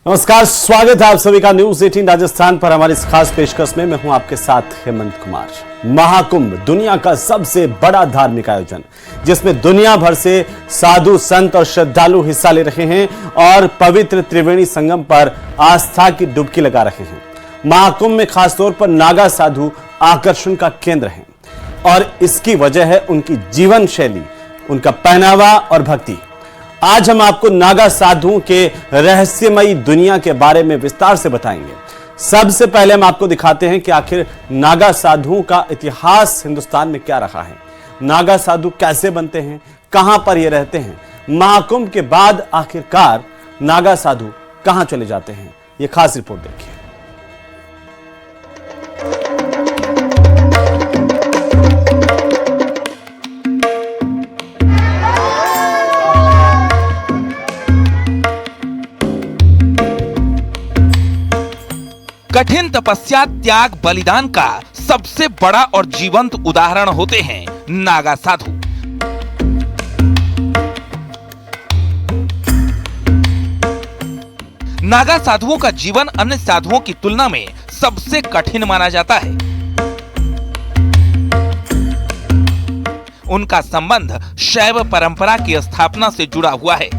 नमस्कार, स्वागत है आप सभी का न्यूज 18 राजस्थान पर। हमारी इस खास पेशकश में मैं हूं आपके साथ हेमंत कुमार। महाकुंभ दुनिया का सबसे बड़ा धार्मिक आयोजन, जिसमें दुनिया भर से साधु संत और श्रद्धालु हिस्सा ले रहे हैं और पवित्र त्रिवेणी संगम पर आस्था की डुबकी लगा रहे हैं। महाकुंभ में खासतौर पर नागा साधु आकर्षण का केंद्र हैं और इसकी वजह है उनकी जीवन शैली, उनका पहनावा और भक्ति। आज हम आपको नागा साधुओं के रहस्यमयी दुनिया के बारे में विस्तार से बताएंगे। सबसे पहले हम आपको दिखाते हैं कि आखिर नागा साधुओं का इतिहास हिंदुस्तान में क्या रहा है, नागा साधु कैसे बनते हैं, कहां पर ये रहते हैं, महाकुंभ के बाद आखिरकार नागा साधु कहां चले जाते हैं। ये खास रिपोर्ट देखिए। कठिन तपस्या, त्याग, बलिदान का सबसे बड़ा और जीवंत उदाहरण होते हैं नागा साधु। नागा साधुओं का जीवन अन्य साधुओं की तुलना में सबसे कठिन माना जाता है। उनका संबंध शैव परंपरा की स्थापना से जुड़ा हुआ है।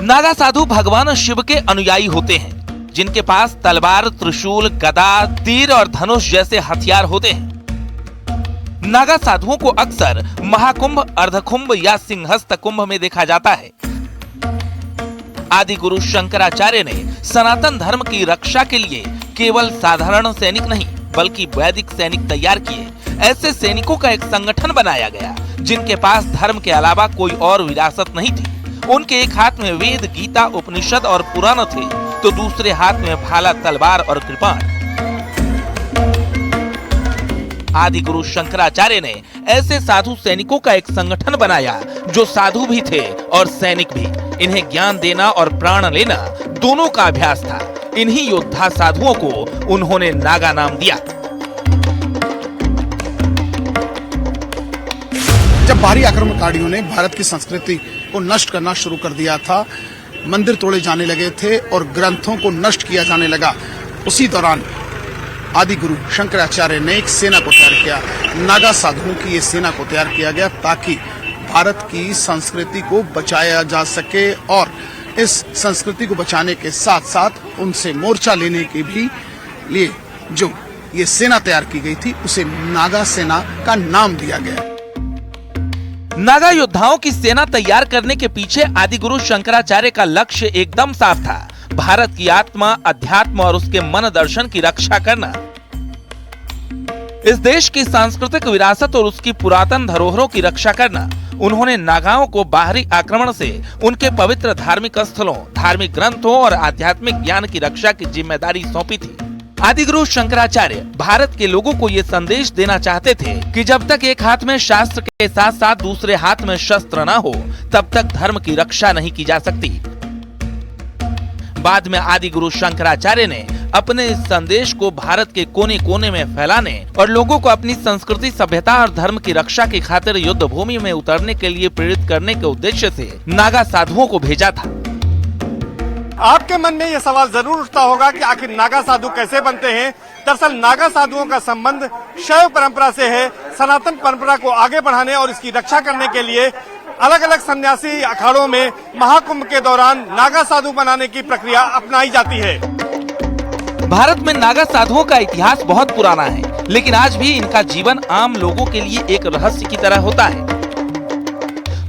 नागा साधु भगवान शिव के अनुयायी होते हैं, जिनके पास तलवार, त्रिशूल, गदा, तीर और धनुष जैसे हथियार होते हैं। नागा साधुओं को अक्सर महाकुंभ, अर्धकुंभ या सिंहस्थ कुंभ में देखा जाता है। आदि गुरु शंकराचार्य ने सनातन धर्म की रक्षा के लिए केवल साधारण सैनिक नहीं बल्कि वैदिक सैनिक तैयार किए। ऐसे सैनिकों का एक संगठन बनाया गया जिनके पास धर्म के अलावा कोई और विरासत नहीं थी। उनके एक हाथ में वेद, गीता, उपनिषद और पुराण थे, तो दूसरे हाथ में भाला, तलवार और कृपाण। आदि गुरु शंकराचार्य ने ऐसे साधु सैनिकों का एक संगठन बनाया जो साधु भी थे और सैनिक भी। इन्हें ज्ञान देना और प्राण लेना दोनों का अभ्यास था। इन्हीं योद्धा साधुओं को उन्होंने नागा नाम दिया। जब बाहरी आक्रमणकारियों ने भारत की संस्कृति को नष्ट करना शुरू कर दिया था, मंदिर तोड़े जाने लगे थे और ग्रंथों को नष्ट किया जाने लगा, उसी दौरान आदि गुरु शंकराचार्य ने एक सेना को तैयार किया। नागा साधुओं की ये सेना को तैयार किया गया ताकि भारत की संस्कृति को बचाया जा सके और इस संस्कृति को बचाने के साथ साथ उनसे मोर्चा लेने के भी लिए जो ये सेना तैयार की गई थी उसे नागा सेना का नाम दिया गया। नागा योद्धाओं की सेना तैयार करने के पीछे आदि गुरु शंकराचार्य का लक्ष्य एकदम साफ था। भारत की आत्मा, अध्यात्म और उसके मन दर्शन की रक्षा करना। इस देश की सांस्कृतिक विरासत और उसकी पुरातन धरोहरों की रक्षा करना। उन्होंने नागाओं को बाहरी आक्रमण से उनके पवित्र धार्मिक स्थलों, धार्मिक ग्रंथों और आध्यात्मिक ज्ञान की रक्षा की जिम्मेदारी सौंपी थी। आदि गुरु शंकराचार्य भारत के लोगों को ये संदेश देना चाहते थे कि जब तक एक हाथ में शास्त्र के साथ साथ दूसरे हाथ में शस्त्र न हो, तब तक धर्म की रक्षा नहीं की जा सकती। बाद में आदि गुरु शंकराचार्य ने अपने इस संदेश को भारत के कोने कोने में फैलाने और लोगों को अपनी संस्कृति, सभ्यता और धर्म की रक्षा की खातिर युद्ध भूमि में उतरने के लिए प्रेरित करने के उद्देश्य से नागा साधुओं को भेजा था। आपके मन में यह सवाल जरूर उठता होगा कि आखिर नागा साधु कैसे बनते हैं। दरअसल नागा साधुओं का संबंध शैव परंपरा से है। सनातन परंपरा को आगे बढ़ाने और इसकी रक्षा करने के लिए अलग अलग सन्यासी अखाड़ों में महाकुंभ के दौरान नागा साधु बनाने की प्रक्रिया अपनाई जाती है। भारत में नागा साधुओं का इतिहास बहुत पुराना है, लेकिन आज भी इनका जीवन आम लोगों के लिए एक रहस्य की तरह होता है।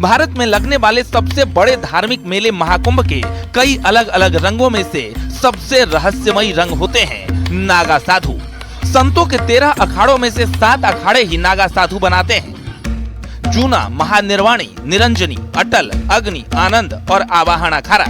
भारत में लगने वाले सबसे बड़े धार्मिक मेले महाकुंभ के कई अलग अलग रंगों में से सबसे रहस्यमयी रंग होते हैं नागा साधु। संतों के 13 अखाड़ों में से 7 अखाड़े ही नागा साधु बनाते हैं। जूना, महानिर्वाणी, निरंजनी, अटल, अग्नि, आनंद और आवाहन अखाड़ा।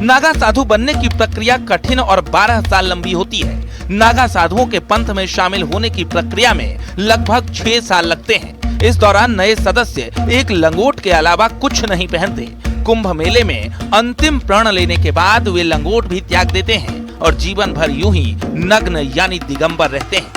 नागा साधु बनने की प्रक्रिया कठिन और 12 साल लंबी होती है। नागा साधुओं के पंथ में शामिल होने की प्रक्रिया में लगभग 6 साल लगते हैं। इस दौरान नए सदस्य एक लंगोट के अलावा कुछ नहीं पहनते। कुंभ मेले में अंतिम प्रण लेने के बाद वे लंगोट भी त्याग देते हैं और जीवन भर यूं ही नग्न यानी दिगंबर रहते हैं।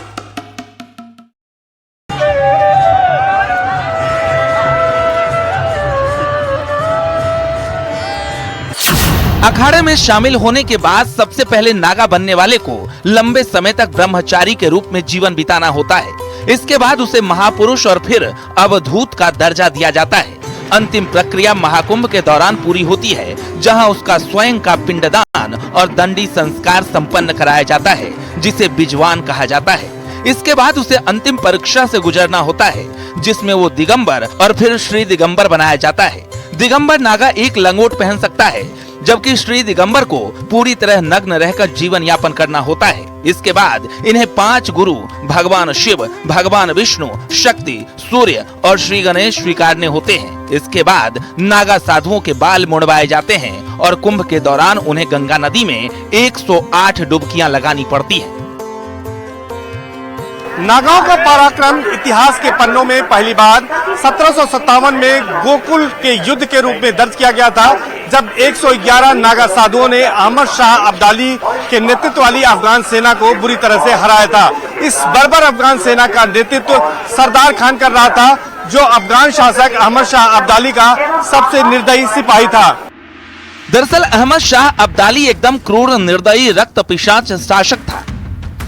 अखाड़े में शामिल होने के बाद सबसे पहले नागा बनने वाले को लंबे समय तक ब्रह्मचारी के रूप में जीवन बिताना होता है। इसके बाद उसे महापुरुष और फिर अवधूत का दर्जा दिया जाता है। अंतिम प्रक्रिया महाकुंभ के दौरान पूरी होती है, जहां उसका स्वयं का पिंडदान और दंडी संस्कार संपन्न कराया जाता है, जिसे बिजवान कहा जाता है। इसके बाद उसे अंतिम परीक्षा से गुजरना होता है, जिसमें वो दिगंबर और फिर श्री दिगंबर बनाया जाता है। दिगंबर नागा एक लंगोट पहन सकता है, जबकि श्री दिगंबर को पूरी तरह नग्न रहकर जीवन यापन करना होता है। इसके बाद इन्हें 5 गुरु भगवान शिव, भगवान विष्णु, शक्ति, सूर्य और श्री गणेश स्वीकारने होते हैं। इसके बाद नागा साधुओं के बाल मुड़वाए जाते हैं और कुंभ के दौरान उन्हें गंगा नदी में 108 डुबकियां लगानी पड़ती है। नागाओं का पराक्रम इतिहास के पन्नों में पहली बार 1757 में गोकुल के युद्ध के रूप में दर्ज किया गया था, जब 111 नागा साधुओं ने अहमद शाह अब्दाली के नेतृत्व वाली अफगान सेना को बुरी तरह से हराया था। इस बर्बर अफगान सेना का नेतृत्व सरदार खान कर रहा था, जो अफगान शासक अहमद शाह अब्दाली का सबसे निर्दयी सिपाही था। दरअसल अहमद शाह अब्दाली एकदम क्रूर, निर्दयी, रक्त पिशाच शासक था।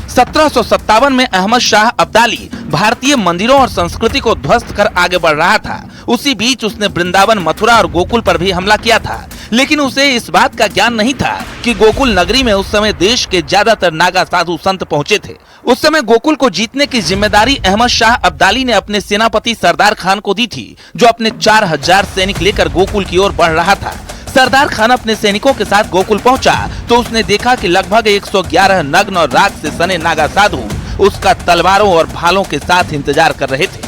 1757 में अहमद शाह अब्दाली भारतीय मंदिरों और संस्कृति को ध्वस्त कर आगे बढ़ रहा था। उसी बीच उसने वृंदावन, मथुरा और गोकुल पर भी हमला किया था, लेकिन उसे इस बात का ज्ञान नहीं था कि गोकुल नगरी में उस समय देश के ज्यादातर नागा साधु संत पहुंचे थे। उस समय गोकुल को जीतने की जिम्मेदारी अहमद शाह अब्दाली ने अपने सेनापति सरदार खान को दी थी, जो अपने 4000 सैनिक लेकर गोकुल की ओर बढ़ रहा था। सरदार खान अपने सैनिकों के साथ गोकुल पहुंचा तो उसने देखा कि लगभग 111 नग्न और राख से सने नागा साधु उसका तलवारों और भालों के साथ इंतजार कर रहे थे।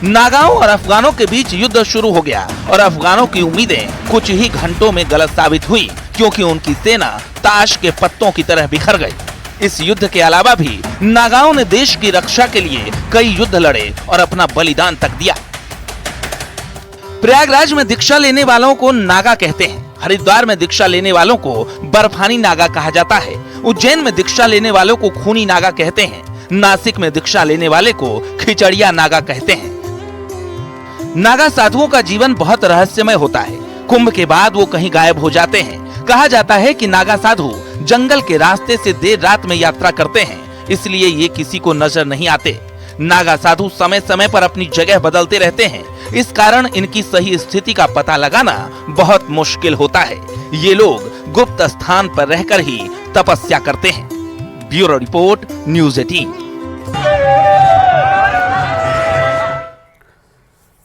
नागाओं और अफगानों के बीच युद्ध शुरू हो गया और अफगानों की उम्मीदें कुछ ही घंटों में गलत साबित हुई, क्योंकि उनकी सेना ताश के पत्तों की तरह बिखर गई। इस युद्ध के अलावा भी नागाओं ने देश की रक्षा के लिए कई युद्ध लड़े और अपना बलिदान तक दिया। प्रयागराज में दीक्षा लेने वालों को नागा कहते हैं। हरिद्वार में दीक्षा लेने वालों को बर्फानी नागा कहा जाता है। उज्जैन में दीक्षा लेने वालों को खूनी नागा कहते हैं। नासिक में दीक्षा लेने वाले को खिचड़िया नागा कहते हैं। नागा साधुओं का जीवन बहुत रहस्यमय होता है। कुंभ के बाद वो कहीं गायब हो जाते हैं। कहा जाता है कि नागा साधु जंगल के रास्ते से देर रात में यात्रा करते हैं, इसलिए ये किसी को नजर नहीं आते। नागा साधु समय समय पर अपनी जगह बदलते रहते हैं, इस कारण इनकी सही स्थिति का पता लगाना बहुत मुश्किल होता है। ये लोग गुप्त स्थान पर रहकर ही तपस्या करते हैं। Bureau report, news 18।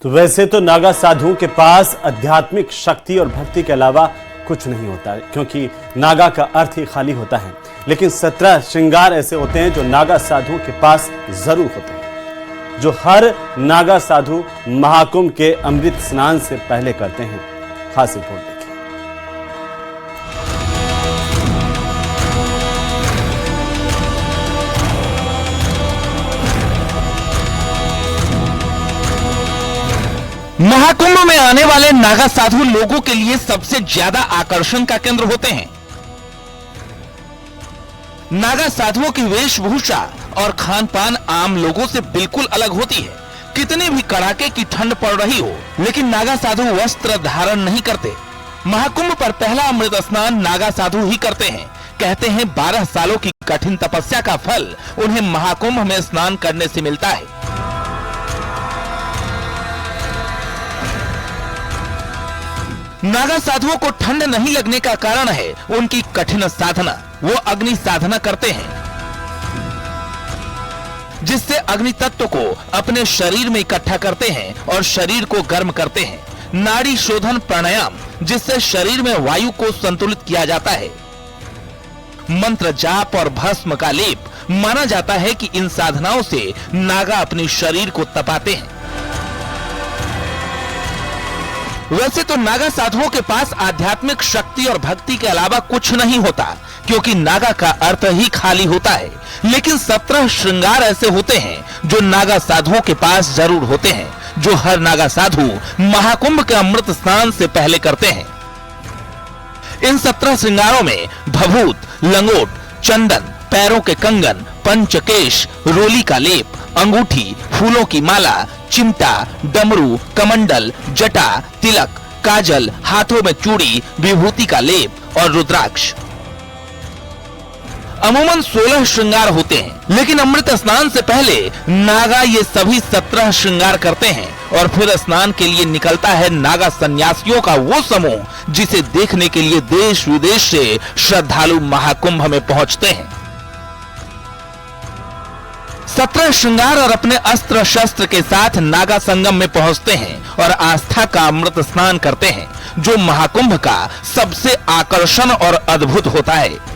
तो वैसे तो नागा साधुओं के पास आध्यात्मिक शक्ति और भक्ति के अलावा कुछ नहीं होता है, क्योंकि नागा का अर्थ ही खाली होता है। लेकिन 17 श्रृंगार ऐसे होते हैं जो नागा साधुओं के पास जरूर होते हैं, जो हर नागा साधु महाकुंभ के अमृत स्नान से पहले करते हैं। खास रिपोर्ट देखिए। महाकुंभ में आने वाले नागा साधु लोगों के लिए सबसे ज्यादा आकर्षण का केंद्र होते हैं। नागा साधुओं की वेशभूषा और खान पान आम लोगों से बिल्कुल अलग होती है। कितनी भी कड़ाके की ठंड पड़ रही हो, लेकिन नागा साधु वस्त्र धारण नहीं करते। महाकुंभ पर पहला अमृत स्नान नागा साधु ही करते हैं। कहते हैं 12 सालों की कठिन तपस्या का फल उन्हें महाकुंभ में स्नान करने से मिलता है। नागा साधुओं को ठंड नहीं लगने का कारण है उनकी कठिन साधना। वो अग्नि साधना करते हैं, जिससे अग्नि तत्व को अपने शरीर में इकट्ठा करते हैं और शरीर को गर्म करते हैं। नाड़ी शोधन प्राणायाम, जिससे शरीर में वायु को संतुलित किया जाता है। मंत्र जाप और भस्म का लेप। माना जाता है कि इन साधनाओं से नागा अपने शरीर को तपाते हैं। वैसे तो नागा साधुओं के पास आध्यात्मिक शक्ति और भक्ति के अलावा कुछ नहीं होता, क्योंकि नागा का अर्थ ही खाली होता है। लेकिन 17 श्रृंगार ऐसे होते हैं जो नागा साधुओं के पास जरूर होते हैं, जो हर नागा साधु महाकुंभ के अमृत स्नान से पहले करते हैं। इन 17 श्रृंगारों में भभूत, लंगोट, चंदन, पैरों के कंगन, पंचकेश, रोली का लेप, अंगूठी, फूलों की माला, चिमटा, डमरू, कमंडल, जटा, तिलक, काजल, हाथों में चूड़ी, विभूति का लेप और रुद्राक्ष। अमूमन 16 श्रृंगार होते हैं, लेकिन अमृत स्नान से पहले नागा ये सभी 17 श्रृंगार करते हैं और फिर स्नान के लिए निकलता है नागा सन्यासियों का वो समूह जिसे देखने के लिए देश विदेश से श्रद्धालु महाकुंभ में पहुंचते हैं। 17 श्रृंगार और अपने अस्त्र शस्त्र के साथ नागा संगम में पहुंचते हैं और आस्था का अमृत स्नान करते हैं, जो महाकुंभ का सबसे आकर्षण और अद्भुत होता है।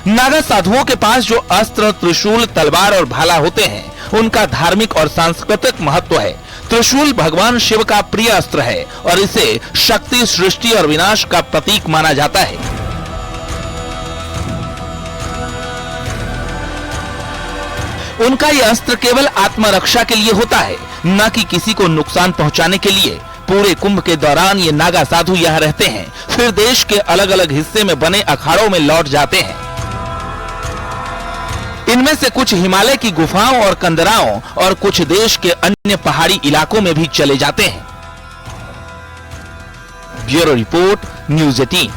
नागा साधुओं के पास जो अस्त्र, त्रिशूल, तलवार और भाला होते हैं, उनका धार्मिक और सांस्कृतिक महत्व है। त्रिशूल भगवान शिव का प्रिय अस्त्र है और इसे शक्ति, सृष्टि और विनाश का प्रतीक माना जाता है। उनका यह अस्त्र केवल आत्मरक्षा के लिए होता है, न कि किसी को नुकसान पहुंचाने के लिए। पूरे कुंभ के दौरान ये नागा साधु यहाँ रहते हैं, फिर देश के अलग अलग हिस्से में बने अखाड़ों में लौट जाते हैं। इनमें से कुछ हिमालय की गुफाओं और कंदराओं और कुछ देश के अन्य पहाड़ी इलाकों में भी चले जाते हैं। Bureau report, news 18।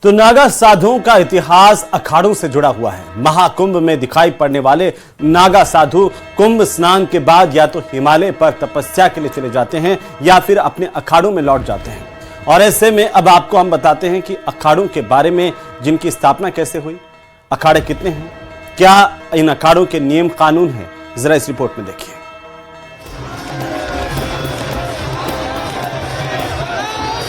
तो नागा साधुओं का इतिहास अखाड़ों से जुड़ा हुआ है। महाकुंभ में दिखाई पड़ने वाले नागा साधु कुंभ स्नान के बाद या तो हिमालय पर तपस्या के लिए चले जाते हैं या फिर अपने अखाड़ों में लौट जाते हैं। और ऐसे में अब आपको हम बताते हैं कि अखाड़ों के बारे में, जिनकी स्थापना कैसे हुई, अखाड़े कितने हैं, क्या इन अखाड़ों के नियम कानून हैं, जरा इस रिपोर्ट में देखिए।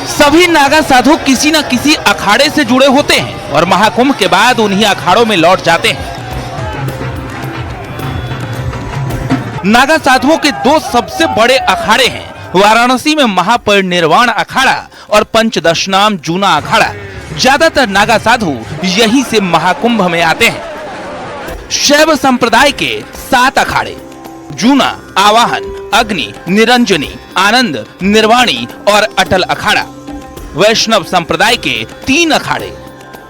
सभी नागा साधु किसी न किसी अखाड़े से जुड़े होते हैं और महाकुंभ के बाद उन्हीं अखाड़ों में लौट जाते हैं। नागा साधुओं के दो सबसे बड़े अखाड़े हैं, वाराणसी में महापरिनिर्वाण अखाड़ा और पंचदशनाम जूना अखाड़ा। ज्यादातर नागा साधु यहीं से महाकुंभ में आते हैं। शैव संप्रदाय के 7 अखाड़े, जूना, आवाहन, अग्नि, निरंजनी, आनंद, निर्वाणी और अटल अखाड़ा। वैष्णव संप्रदाय के 3 अखाड़े,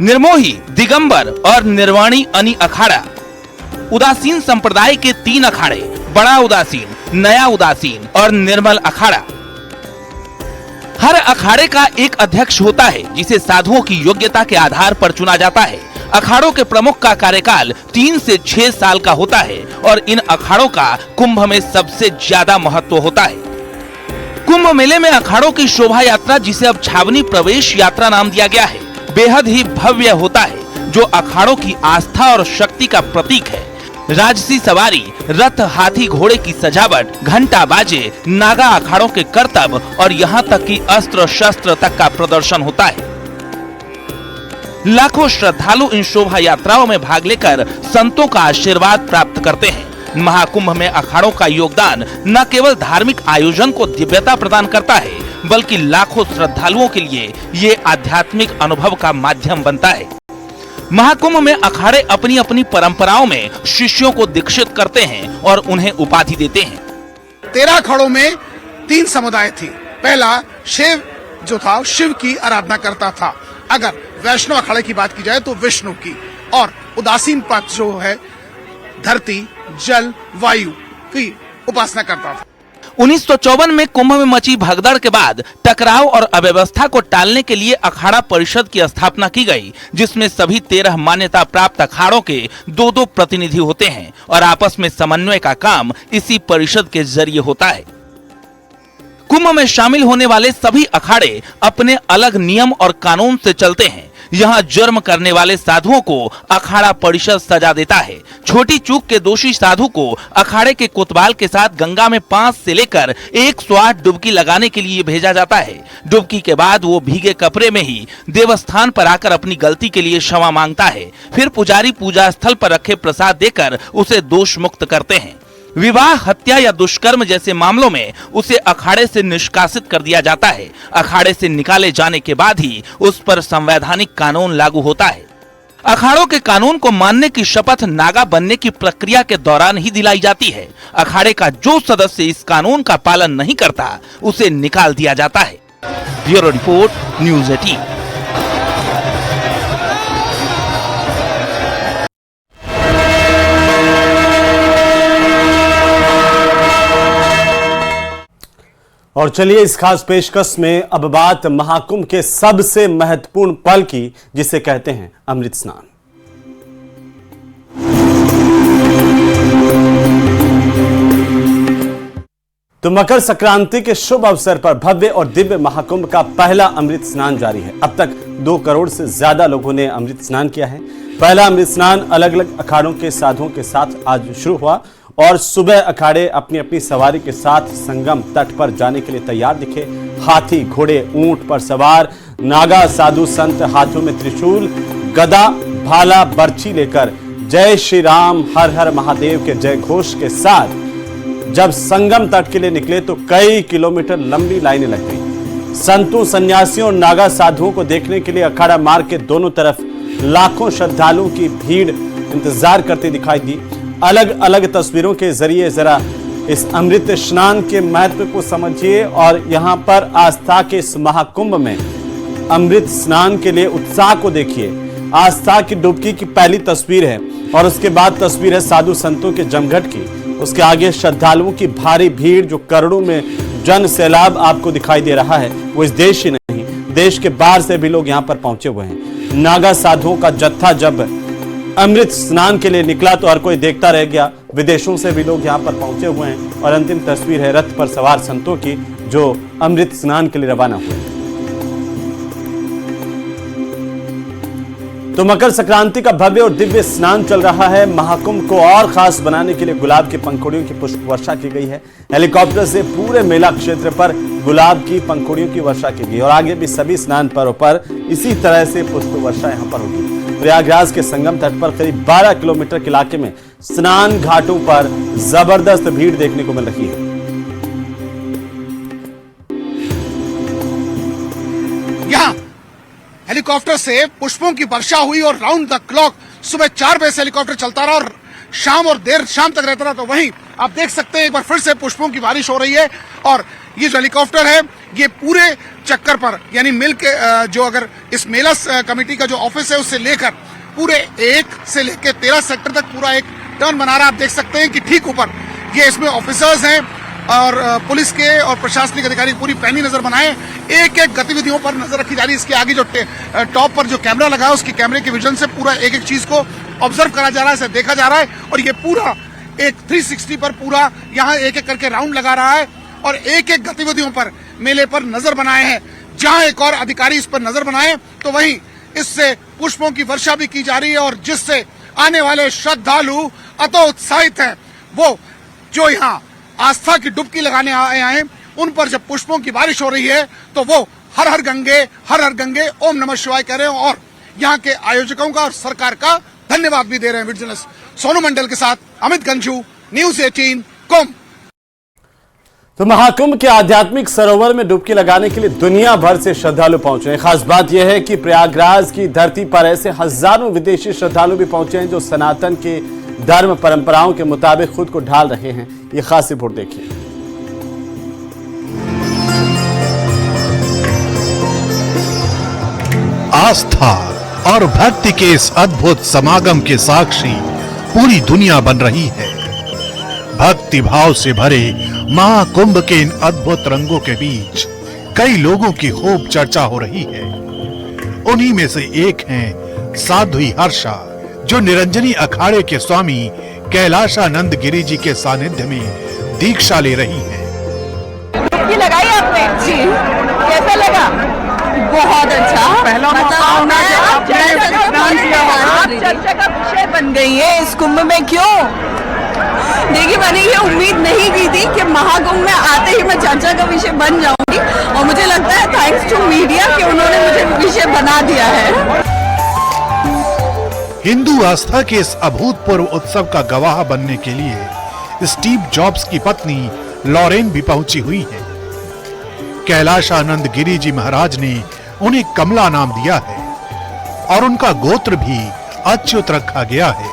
निर्मोही, दिगंबर और निर्वाणी अनि अखाड़ा। उदासीन संप्रदाय के 3 अखाड़े, बड़ा उदासीन, नया उदासीन और निर्मल अखाड़ा। हर अखाड़े का एक अध्यक्ष होता है जिसे साधुओं की योग्यता के आधार पर चुना जाता है। अखाड़ों के प्रमुख का कार्यकाल 3 से 6 साल का होता है और इन अखाड़ों का कुंभ में सबसे ज्यादा महत्व होता है। कुंभ मेले में अखाड़ों की शोभा यात्रा, जिसे अब छावनी प्रवेश यात्रा नाम दिया गया है, बेहद ही भव्य होता है, जो अखाड़ों की आस्था और शक्ति का प्रतीक है। राजसी सवारी, रथ, हाथी घोड़े की सजावट, घंटा बाजे, नागा अखाड़ों के करतब और यहाँ तक कि अस्त्र शस्त्र तक का प्रदर्शन होता है। लाखों श्रद्धालु इन शोभा यात्राओं में भाग लेकर संतों का आशीर्वाद प्राप्त करते हैं। महाकुंभ में अखाड़ों का योगदान न केवल धार्मिक आयोजन को दिव्यता प्रदान करता है, बल्कि लाखों श्रद्धालुओं के लिए ये आध्यात्मिक अनुभव का माध्यम बनता है। महाकुंभ में अखाड़े अपनी अपनी परंपराओं में शिष्यों को दीक्षित करते हैं और उन्हें उपाधि देते हैं। 13 अखाड़ों में 3 समुदाय थे। पहला शिव जो था, शिव की आराधना करता था। अगर वैष्णव अखाड़े की बात की जाए तो विष्णु की, और उदासीन पक्ष जो है धरती, जल, वायु की उपासना करता था। 1954 में कुंभ में मची भगदड़ के बाद टकराव और अव्यवस्था को टालने के लिए अखाड़ा परिषद की स्थापना की गई, जिसमें सभी 13 मान्यता प्राप्त अखाड़ों के 2-2 प्रतिनिधि होते हैं और आपस में समन्वय का काम इसी परिषद के जरिए होता है। कुंभ में शामिल होने वाले सभी अखाड़े अपने अलग नियम और कानून से चलते हैं। यहाँ जुर्म करने वाले साधुओं को अखाड़ा परिषद सजा देता है। छोटी चूक के दोषी साधु को अखाड़े के कोतवाल के साथ गंगा में 5 से लेकर 108 डुबकी लगाने के लिए भेजा जाता है। डुबकी के बाद वो भीगे कपड़े में ही देवस्थान पर आकर अपनी गलती के लिए क्षमा मांगता है। फिर पुजारी पूजा स्थल पर रखे प्रसाद देकर उसे दोष मुक्त करते हैं। विवाह, हत्या या दुष्कर्म जैसे मामलों में उसे अखाड़े से निष्कासित कर दिया जाता है। अखाड़े से निकाले जाने के बाद ही उस पर संवैधानिक कानून लागू होता है। अखाड़ों के कानून को मानने की शपथ नागा बनने की प्रक्रिया के दौरान ही दिलाई जाती है। अखाड़े का जो सदस्य इस कानून का पालन नहीं करता, उसे निकाल दिया जाता है। Bureau report, news 18। और चलिए इस खास पेशकश में अब बात महाकुंभ के सबसे महत्वपूर्ण पल की, जिसे कहते हैं अमृत स्नान। तो मकर संक्रांति के शुभ अवसर पर भव्य और दिव्य महाकुंभ का पहला अमृत स्नान जारी है। अब तक 2 करोड़ से ज्यादा लोगों ने अमृत स्नान किया है। पहला अमृत स्नान अलग अलग अखाड़ों के साधुओं के साथ आज शुरू हुआ और सुबह अखाड़े अपनी अपनी सवारी के साथ संगम तट पर जाने के लिए तैयार दिखे। हाथी, घोड़े, ऊंट पर सवार नागा साधु संत हाथों में त्रिशूल, गदा, भाला, बर्छी लेकर जय श्री राम, हर हर महादेव के जय घोष के साथ जब संगम तट के लिए निकले तो कई किलोमीटर लंबी लाइनें लग गई। संतों, सन्यासियों और नागा साधुओं को देखने के लिए अखाड़ा मार्ग के दोनों तरफ लाखों श्रद्धालुओं की भीड़ इंतजार करते दिखाई दी। अलग अलग तस्वीरों के जरिए जरा इस अमृत स्नान के महत्व को समझिए और यहां पर आस्था के इस महाकुंभ में अमृत स्नान के लिए उत्साह को देखिए। आस्था की डुबकी की पहली तस्वीर है और उसके बाद तस्वीर है साधु संतों के जमघट की। उसके आगे श्रद्धालुओं की भारी भीड़, जो करोड़ों में जन सैलाब आपको दिखाई दे रहा है, वो इस देश ही नहीं, देश के बाहर से भी लोग यहां पर पहुंचे हुए हैं। नागा साधुओं का जत्था जब अमृत स्नान के लिए निकला तो हर कोई देखता रह गया। विदेशों से भी लोग यहां पर पहुंचे हुए हैं और अंतिम तस्वीर है रथ पर सवार संतों की, जो अमृत स्नान के लिए रवाना हुए। तो मकर संक्रांति का भव्य और दिव्य स्नान चल रहा है। महाकुंभ को और खास बनाने के लिए गुलाब की पंखुड़ियों की पुष्प वर्षा की गई है। हेलीकॉप्टर से पूरे मेला क्षेत्र पर गुलाब की पंखुड़ियों की वर्षा की गई और आगे भी सभी स्नान पर्व पर इसी तरह से पुष्प वर्षा यहां पर होगी। प्रयागराज के संगम तट पर करीब 12 किलोमीटर के इलाके में स्नान घाटों पर जबरदस्त भीड़ देखने को मिल रही है। यहाँ हेलीकॉप्टर से पुष्पों की वर्षा हुई और राउंड द क्लॉक सुबह 4 बजे से हेलीकॉप्टर चलता रहा और शाम और देर शाम तक रहता रहा। तो वहीं आप देख सकते हैं एक बार फिर से पुष्पों की बारिश हो रही है और ये जो हेलीकॉप्टर है ये पूरे चक्कर पर, यानी मिल के जो अगर इस मेला कमेटी का जो ऑफिस है उससे लेकर पूरे 1 से लेकर 13 सेक्टर तक पूरा एक टर्न बना रहा है। आप देख सकते हैं कि ठीक ऊपर ये इसमें ऑफिसर्स हैं और पुलिस के और प्रशासनिक अधिकारी पूरी पैनी नजर बनाए। एक एक गतिविधियों पर नजर रखी जा रही है। इसके आगे जो टॉप पर जो कैमरा लगा है उसकी कैमरे के विजन से पूरा एक एक चीज को ऑब्जर्व करा जा रहा है, इसे देखा जा रहा है और ये पूरा एक 360 पर पूरा यहाँ एक एक करके राउंड लगा रहा है और एक एक गतिविधियों पर मेले पर नजर बनाए हैं। जहां एक और अधिकारी इस पर नजर बनाए तो वहीं इससे पुष्पों की वर्षा भी की जा रही है और जिससे आने वाले श्रद्धालु अतो उत्साहित हैं। वो जो यहाँ आस्था की डुबकी लगाने आए हैं उन पर जब पुष्पों की बारिश हो रही है तो वो हर हर गंगे ओम नमः शिवाय कह रहे हैं और यहाँ के आयोजकों का और सरकार का धन्यवाद भी दे रहे हैं। जर्नलिस्ट सोनू मंडल के साथ अमित गंजू, न्यूज 18 कुंभ। तो महाकुंभ के आध्यात्मिक सरोवर में डुबकी लगाने के लिए दुनिया भर से श्रद्धालु पहुंच रहे हैं। खास बात यह है कि प्रयागराज की धरती पर ऐसे हजारों विदेशी श्रद्धालु भी पहुंचे हैं जो सनातन के धर्म परंपराओं के मुताबिक खुद को ढाल रहे हैं। ये खास रिपोर्ट देखिए। आस्था और भक्ति के इस अद्भुत समागम के साक्षी पूरी दुनिया बन रही है। भक्ति भाव से भरे महाकुंभ के इन अद्भुत रंगों के बीच कई लोगों की खूब चर्चा हो रही है। उन्हीं में से एक हैं साध्वी हर्षा, जो निरंजनी अखाड़े के स्वामी कैलाशानंद गिरी जी के सानिध्य में दीक्षा ले रही हैं। डुबकी लगाई आपने? जी। कैसा लगा? बहुत अच्छा। पहला आप चर्चा का विषय बन गई है इस कुंभ में। क्यों? देखिए, मैंने ये उम्मीद नहीं की थी कि महाकुंभ में आते ही मैं चर्चा का विषय बन जाऊंगी और मुझे लगता है थैंक्स टू मीडिया कि उन्होंने मुझे विषय बना दिया है। हिंदू आस्था के इस अभूतपूर्व उत्सव का गवाह बनने के लिए स्टीव जॉब्स की पत्नी लॉरेन भी पहुंची हुई है। कैलाशानंद गिरी जी महाराज ने उन्हें कमला नाम दिया है और उनका गोत्र भी अच्युत रखा गया है।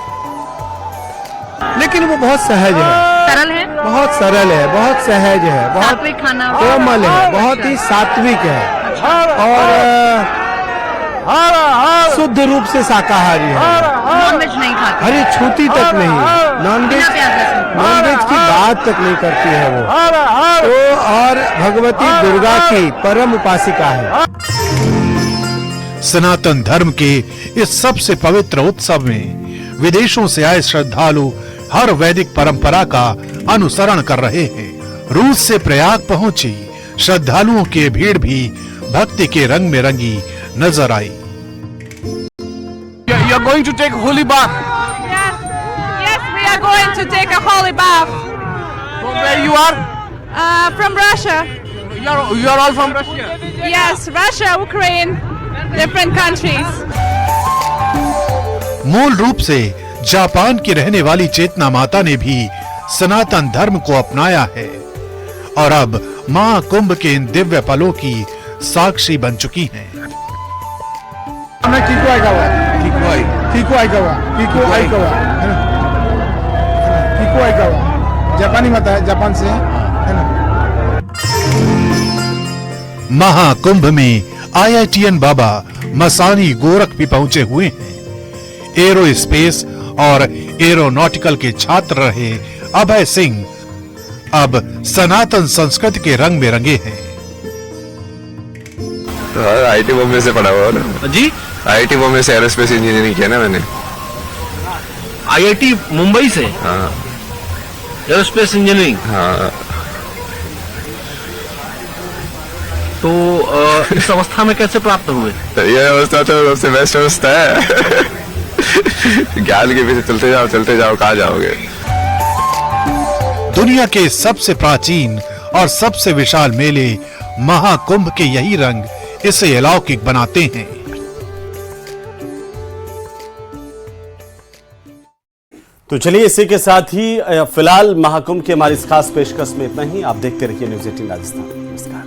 लेकिन वो बहुत सहज है, सरल है, बहुत सरल है, बहुत सहज है, बहुत सात्विक खाना, कोमल है, बहुत ही सात्विक है और शुद्ध रूप से शाकाहारी है। नॉनवेज नहीं खाते, हरी छूती तक नहीं, नॉनवेज नॉनवेज की बात तक नहीं करती है वो तो, और भगवती दुर्गा की परम उपासिका है। सनातन धर्म के इस सबसे पवित्र उत्सव में विदेशों से आए श्रद्धालु हर वैदिक परंपरा का अनुसरण कर रहे हैं। रूस से प्रयाग पहुंची श्रद्धालुओं की भीड़ भी भक्ति के रंग में रंगी नजर आई। You are going to take holy bath. Yes, we are going to take a holy bath. From where you are? From Russia. You are all from Russia. Yes, Russia, Ukraine, different countries. मूल रूप से Japan की रहने वाली चेतना माता ने भी सनातन धर्म को अपनाया है और अब महाकुंभ के इन दिव्य पलों की साक्षी बन चुकी हैं। किको आइकावा जापानी माता है, जापान से है ना। महाकुंभ में IITN बाबा मसानी गोरख भी पहुंचे हुए हैं। एरो स्पेस और एरोनॉटिकल के छात्र रहे अभय सिंह अब सनातन संस्कृति के रंग में रंगे हैं। IIT बॉम्बे से पढ़ा हुआ ना जी। IIT बॉम्बे से एरोस्पेस इंजीनियरिंग किया ना मैंने। IIT मुंबई से? हाँ। Aerospace engineering? हाँ। तो इस अवस्था में कैसे प्राप्त हुए? तो ये अवस्था तो सबसे बेस्ट अवस्था है। ज्ञान के पीछे चलते जाओ कहाँ जाओगे। दुनिया के सबसे प्राचीन और सबसे विशाल मेले महाकुंभ के यही रंग इसे अलौकिक बनाते हैं। तो चलिए इसी के साथ ही फिलहाल महाकुंभ की हमारी इस खास पेशकश में इतना ही। आप देखते रहिए न्यूज़ 18 राजस्थान। नमस्कार।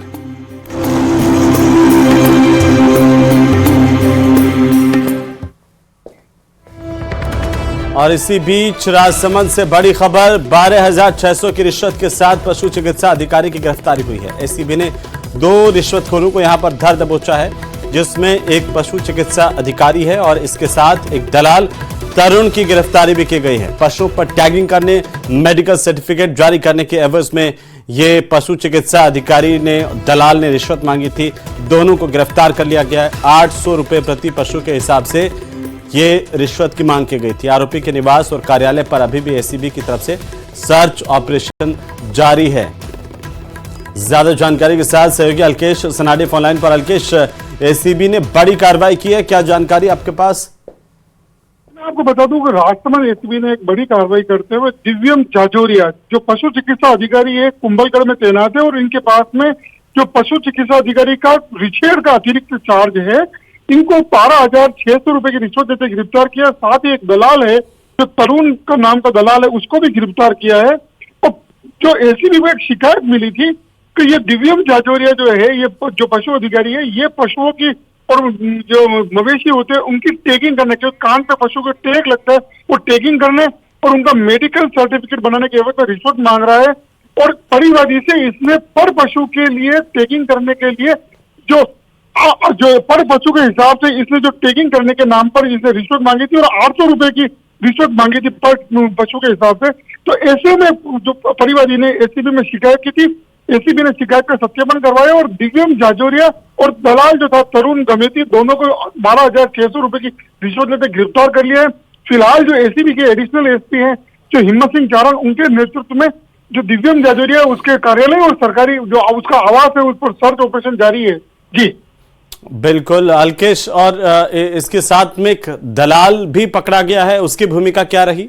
और इसी बीच राजसमंद से बड़ी खबर, 12,600 की रिश्वत के साथ पशु चिकित्सा अधिकारी की गिरफ्तारी हुई है। एसीबी ने 2 रिश्वतखोरों को यहां पर धर दबोचा है, जिसमें एक पशु चिकित्सा अधिकारी है और इसके साथ एक दलाल तरुण की गिरफ्तारी भी की गई है। पशुओं पर टैगिंग करने, मेडिकल सर्टिफिकेट जारी करने के एवज में ये पशु चिकित्सा अधिकारी ने, दलाल ने रिश्वत मांगी थी। दोनों को गिरफ्तार कर लिया गया है। 800 रुपए प्रति पशु के हिसाब से ये रिश्वत की मांग की गई थी। आरोपी के निवास और कार्यालय पर अभी भी एसीबी की तरफ से सर्च ऑपरेशन जारी है। ज्यादा जानकारी के साथ सहयोगी अलकेश सनाडे फोन लाइन पर। अलकेश, एसीबी ने बड़ी कार्रवाई की है, क्या जानकारी आपके पास? मैं आपको बता दूं कि राजसमंद एसीबी ने एक बड़ी कार्रवाई करते हुए दिव्यम जाजोरिया, जो पशु चिकित्सा अधिकारी है, कुंभलगढ़ में तैनात है और इनके पास में जो पशु चिकित्सा अधिकारी का रिछेड़ का अतिरिक्त चार्ज है, इनको 12,600 रुपए की रिश्वत देते गिरफ्तार किया। साथ ही एक दलाल है जो तरुण का नाम का दलाल है, उसको भी गिरफ्तार किया है। और जो एसीबी को एक शिकायत मिली थी कि ये दिव्यम जाजोरिया जो है, ये जो पशु अधिकारी है, ये पशुओं की और जो मवेशी होते हैं उनकी टैगिंग करने के, कान पे पशु को टैग लगता है, वो टैगिंग करने और उनका मेडिकल सर्टिफिकेट बनाने के एवज में रिश्वत मांग रहा है। और परिवादी से इसने पर पशु के लिए टैगिंग करने के लिए जो पर पशु के हिसाब से इसने जो टैगिंग करने के नाम पर इसने रिश्वत मांगी थी और 800 रुपए की रिश्वत मांगी थी पर पशु के हिसाब से। तो ऐसे में जो परिवादी ने एसीबी में शिकायत की थी, एसीबी ने शिकायत का सत्यापन करवाया और दिव्यम जाजोरिया और दलाल जो था तरुण गमेती, दोनों को 12,600 रुपए की रिश्वत लेते गिरफ्तार कर लिया है। फिलहाल जो एसीबी के एडिशनल एसपी हैं जो हिम्मत सिंह चारण, उनके नेतृत्व में जो दिव्यम जाजोरिया उसके कार्यालय और सरकारी जो उसका आवास है उस पर सर्च ऑपरेशन जारी है। जी बिल्कुल अलकेश, और इसके साथ में एक दलाल भी पकड़ा गया है, उसकी भूमिका क्या रही?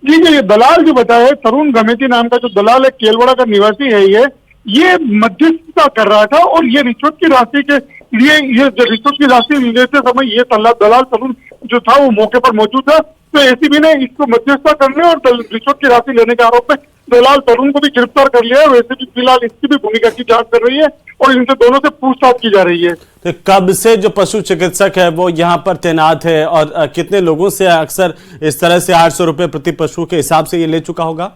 जी ये दलाल जो बताया है, तरुण गमेती नाम का जो दलाल है, केलवाड़ा का निवासी है, ये मध्यस्थता कर रहा था और ये रिश्वत की राशि के लिए, ये रिश्वत की राशि लेते समय ये दलाल तरुण जो था वो मौके पर मौजूद था। तो एसीबी ने इसको मध्यस्थता करने और रिश्वत की राशि लेने के आरोप में दलाल तरुण को भी गिरफ्तार कर लिया है और एसीबी फिलहाल इसकी भी भूमिका की जांच कर रही है और इनसे दोनों से पूछताछ की जा रही है। तो कब से जो पशु चिकित्सक है वो यहाँ पर तैनात है और कितने लोगों से अक्सर इस तरह से 800 रुपए प्रति पशु के हिसाब से ये ले चुका होगा?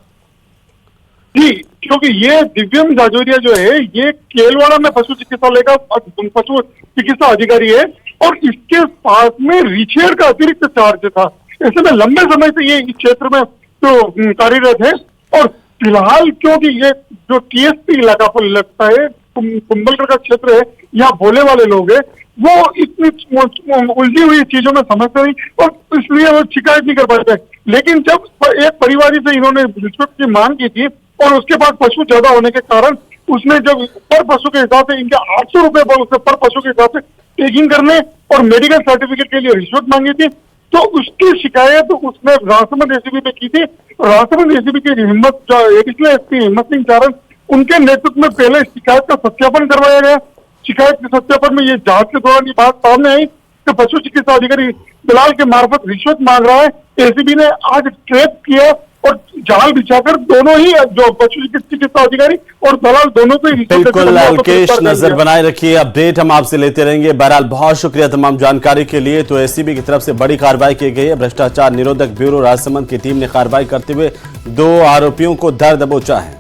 जी, क्योंकि ये दिव्यम जाजोरिया जो है, ये केलवाड़ा में पशु चिकित्सालय का पशु चिकित्सा अधिकारी है और इसके पास में रिछेड़ का अतिरिक्त चार्ज था। ऐसे में लंबे समय से ये इस क्षेत्र में जो कार्यरत है। और फिलहाल क्योंकि ये जो टीएसपी इलाका पर लगता है, कुंभलगढ़ का क्षेत्र है, यहाँ भोले वाले लोग हैं, वो इतनी उलझी हुई चीजों में समझते नहीं और इसलिए वो शिकायत नहीं कर पाते। लेकिन जब एक परिवारी से इन्होंने रिश्वत की मांग की थी और उसके बाद पशु ज्यादा होने के कारण उसने जब पर पशु के हिसाब से इनके 800 रुपए पर पशु के हिसाब से टैगिंग करने और मेडिकल सर्टिफिकेट के लिए रिश्वत मांगी थी, तो उसकी शिकायत उसने राजसमंद एसीबी पे की थी। राजसमंद एसीबी की हिम्मत एडिशनल एसपी हिम्मत सिंह चारण, उनके नेतृत्व में पहले शिकायत का सत्यापन करवाया गया। शिकायत के सत्यापन में ये जांच के दौरान ये बात सामने आई कि पशु चिकित्सा अधिकारी दलाल के मार्फत रिश्वत मांग रहा है। एसीबी ने आज ट्रैप किया और जाल बिछाकर दोनों ही जो पशु चिकित्सा अधिकारी और दलाल दोनों को बिल्कुल अलकेश, नजर बनाए रखिए, अपडेट हम आपसे लेते रहेंगे। बहरहाल बहुत शुक्रिया तमाम जानकारी के लिए। तो एसीबी की तरफ से बड़ी कार्रवाई की गई है। भ्रष्टाचार निरोधक ब्यूरो राजसमंद की टीम ने कार्रवाई करते हुए 2 आरोपियों को धर दबोचा है।